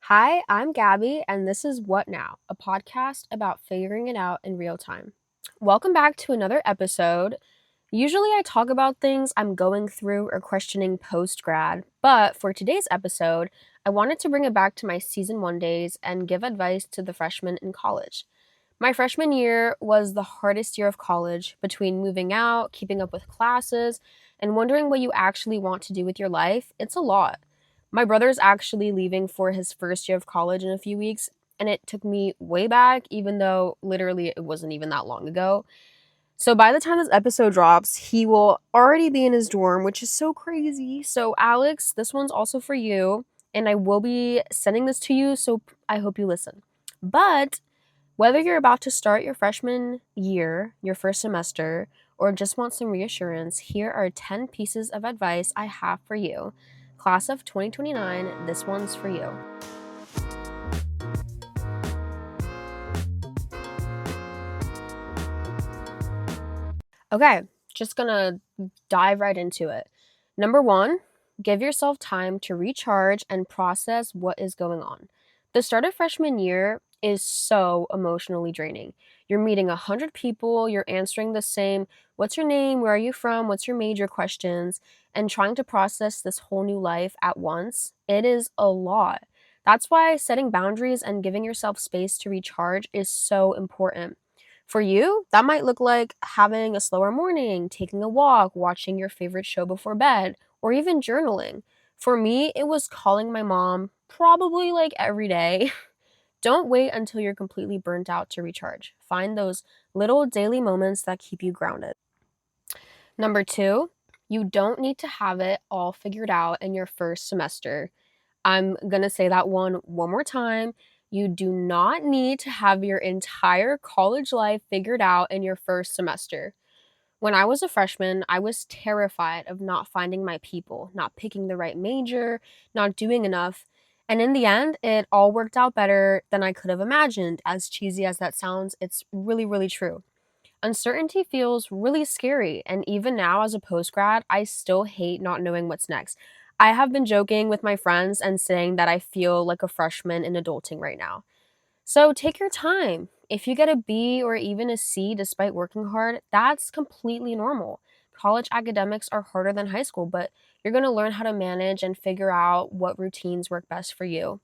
Hi, I'm Gabby, and this is What Now, a podcast about figuring it out in real time. Welcome back to another episode. Usually, I talk about things I'm going through or questioning post grad, but for today's episode, I wanted to bring it back to my season one days and give advice to the freshmen in college. My freshman year was the hardest year of college between moving out, keeping up with classes, and wondering what you actually want to do with your life. It's a lot. My brother's actually leaving for his first year of college in a few weeks, and it took me way back, even though literally it wasn't even that long ago. So by the time this episode drops, he will already be in his dorm, which is so crazy. So, Alex, this one's also for you, and I will be sending this to you, so I hope you listen. But whether you're about to start your freshman year, your first semester, or just want some reassurance, here are 10 pieces of advice I have for you. Class of 2029, this one's for you. Okay, just gonna dive right into it. Number one, give yourself time to recharge and process what is going on. The start of freshman year is so emotionally draining. You're meeting 100 people, you're answering the same, what's your name, where are you from, what's your major questions, and trying to process this whole new life at once. It is a lot. That's why setting boundaries and giving yourself space to recharge is so important. For you, that might look like having a slower morning, taking a walk, watching your favorite show before bed, or even journaling. For me, it was calling my mom probably like every day. Don't wait until you're completely burnt out to recharge. Find those little daily moments that keep you grounded. Number two, you don't need to have it all figured out in your first semester. I'm going to say that one more time. You do not need to have your entire college life figured out in your first semester. When I was a freshman, I was terrified of not finding my people, not picking the right major, not doing enough. And in the end, it all worked out better than I could have imagined. As cheesy as that sounds, it's really, really true. Uncertainty feels really scary, and even now as a post grad, I still hate not knowing what's next. I have been joking with my friends and saying that I feel like a freshman in adulting right now. So take your time. If you get a B or even a C despite working hard, that's completely normal. College academics are harder than high school, but you're going to learn how to manage and figure out what routines work best for you.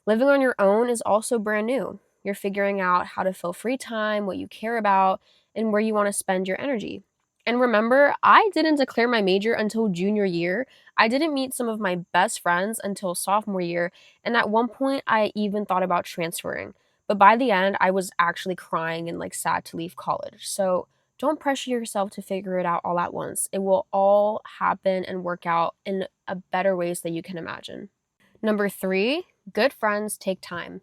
Living on your own is also brand new. You're figuring out how to fill free time, what you care about, and where you want to spend your energy. And remember, I didn't declare my major until junior year. I didn't meet some of my best friends until sophomore year. And at one point, I even thought about transferring. But by the end, I was actually crying and like sad to leave college. So don't pressure yourself to figure it out all at once. It will all happen and work out in a better ways that you can imagine. Number three, good friends take time.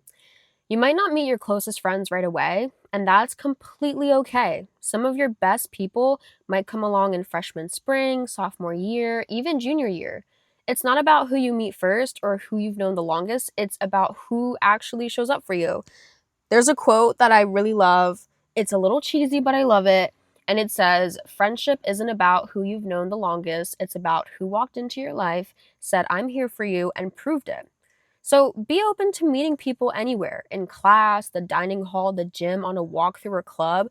You might not meet your closest friends right away, and that's completely okay. Some of your best people might come along in freshman spring, sophomore year, even junior year. It's not about who you meet first or who you've known the longest, it's about who actually shows up for you. There's a quote that I really love. It's a little cheesy, but I love it. And it says, friendship isn't about who you've known the longest, it's about who walked into your life, said, I'm here for you, and proved it. So be open to meeting people anywhere in class, the dining hall, the gym, on a walk through a club,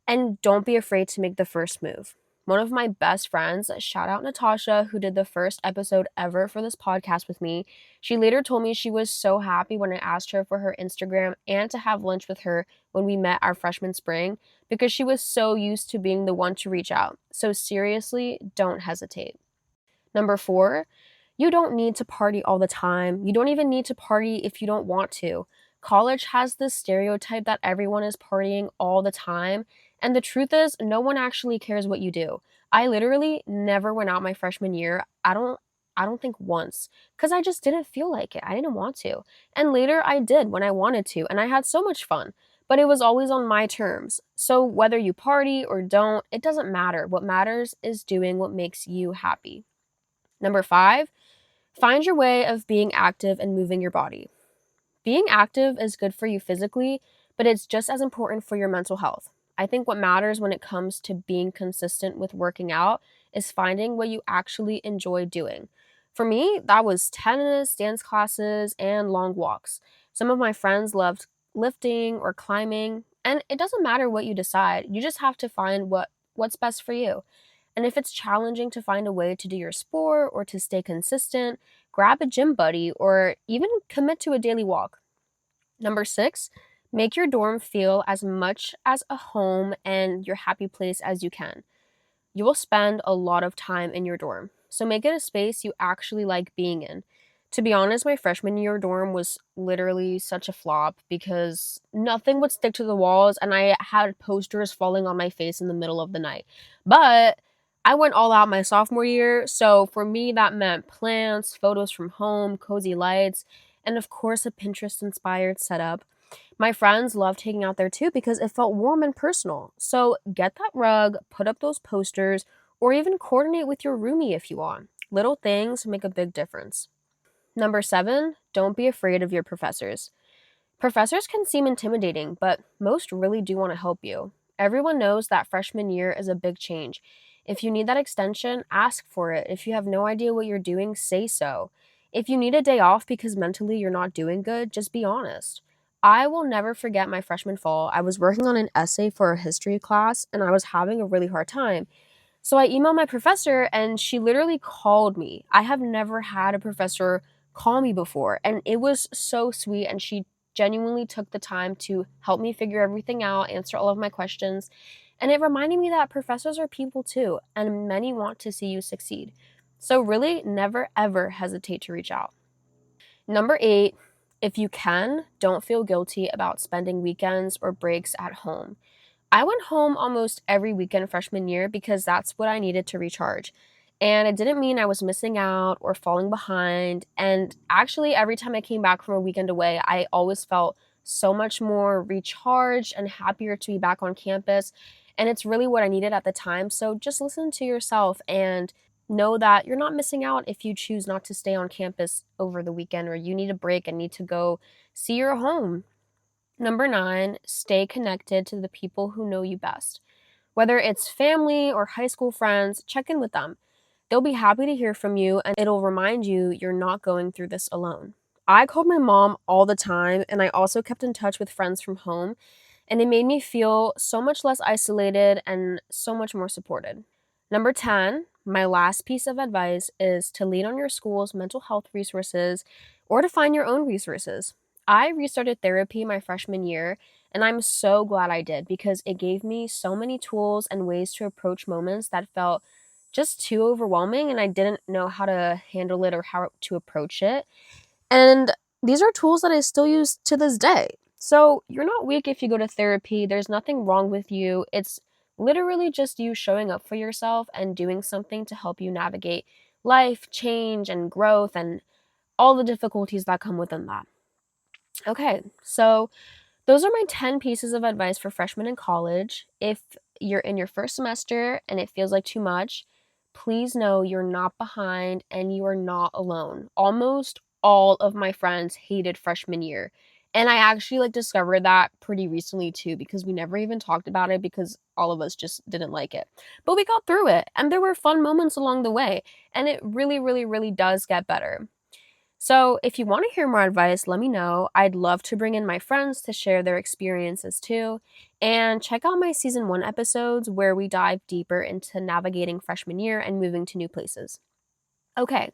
and don't be afraid to make the first move. One of my best friends, shout out Natasha, who did the first episode ever for this podcast with me, she later told me she was so happy when I asked her for her Instagram and to have lunch with her when we met our freshman spring because she was so used to being the one to reach out. So seriously, don't hesitate. Number four, you don't need to party all the time. You don't even need to party if you don't want to. College has this stereotype that everyone is partying all the time, and the truth is, no one actually cares what you do. I literally never went out my freshman year. I don't think once cuz I just didn't feel like it. I didn't want to. And later I did when I wanted to, and I had so much fun. But it was always on my terms. So whether you party or don't, it doesn't matter. What matters is doing what makes you happy. Number five, find your way of being active and moving your body. Being active is good for you physically, but it's just as important for your mental health. I think what matters when it comes to being consistent with working out is finding what you actually enjoy doing. For me, that was tennis, dance classes, and long walks. Some of my friends loved lifting or climbing, and it doesn't matter what you decide. You just have to find what's best for you. And if it's challenging to find a way to do your sport or to stay consistent, grab a gym buddy or even commit to a daily walk. Number 6, make your dorm feel as much as a home and your happy place as you can. You will spend a lot of time in your dorm, so make it a space you actually like being in. To be honest, my freshman year dorm was literally such a flop because nothing would stick to the walls and I had posters falling on my face in the middle of the night. But I went all out my sophomore year, so for me that meant plants, photos from home, cozy lights, and of course a Pinterest inspired setup. My friends loved hanging out there too because it felt warm and personal. So get that rug, put up those posters, or even coordinate with your roomie if you want. Little things make a big difference. Number 7, don't be afraid of your professors. Professors can seem intimidating, but most really do want to help you. Everyone knows that freshman year is a big change. If you need that extension, ask for it. If you have no idea what you're doing, say so. If you need a day off because mentally you're not doing good, just be honest. I will never forget my freshman fall. I was working on an essay for a history class and I was having a really hard time. So I emailed my professor and she literally called me. I have never had a professor call me before, and it was so sweet. And she genuinely took the time to help me figure everything out, answer all of my questions. And it reminded me that professors are people too, and many want to see you succeed. So, really, never ever hesitate to reach out. Number 8, if you can, don't feel guilty about spending weekends or breaks at home. I went home almost every weekend freshman year because that's what I needed to recharge. And it didn't mean I was missing out or falling behind. And actually, every time I came back from a weekend away, I always felt so much more recharged and happier to be back on campus. And it's really what I needed at the time. So just listen to yourself and know that you're not missing out if you choose not to stay on campus over the weekend or you need a break and need to go see your home. Number 9, stay connected to the people who know you best. Whether it's family or high school friends, check in with them. They'll be happy to hear from you and it'll remind you you're not going through this alone. I called my mom all the time and I also kept in touch with friends from home, and it made me feel so much less isolated and so much more supported. Number 10, my last piece of advice is to lean on your school's mental health resources or to find your own resources. I restarted therapy my freshman year, and I'm so glad I did because it gave me so many tools and ways to approach moments that felt just too overwhelming and I didn't know how to handle it or how to approach it. And these are tools that I still use to this day. So you're not weak if you go to therapy. There's nothing wrong with you. It's literally just you showing up for yourself and doing something to help you navigate life, change, and growth and all the difficulties that come within that. Okay, so those are my 10 pieces of advice for freshmen in college. If you're in your first semester and it feels like too much, please know you're not behind and you are not alone. Almost all of my friends hated freshman year. And I actually discovered that pretty recently too because we never even talked about it because all of us just didn't like it. But we got through it and there were fun moments along the way and it really really really does get better. So, if you want to hear more advice, let me know. I'd love to bring in my friends to share their experiences too. And check out my season 1 episodes where we dive deeper into navigating freshman year and moving to new places. Okay,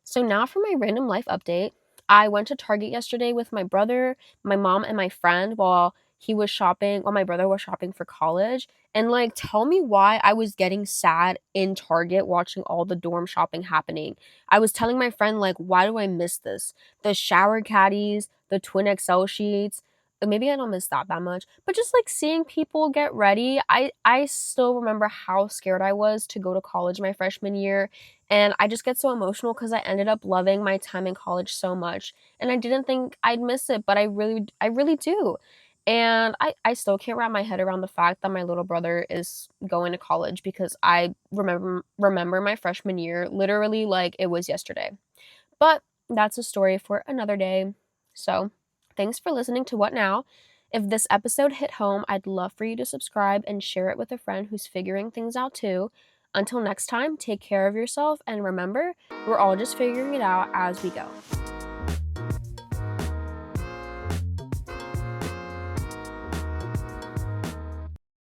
so now for my random life update. I went to Target yesterday with my brother, my mom, and my friend while my brother was shopping for college. And tell me why I was getting sad in Target watching all the dorm shopping happening. I was telling my friend, why do I miss this? The shower caddies, the twin XL sheets. Maybe I don't miss that much, but just seeing people get ready. I still remember how scared I was to go to college my freshman year, and I just get so emotional because I ended up loving my time in college so much. And I didn't think I'd miss it, but I really do. And I still can't wrap my head around the fact that my little brother is going to college because I remember my freshman year literally like it was yesterday. But that's a story for another day. So thanks for listening to What Now? If this episode hit home, I'd love for you to subscribe and share it with a friend who's figuring things out too. Until next time, take care of yourself and remember, we're all just figuring it out as we go.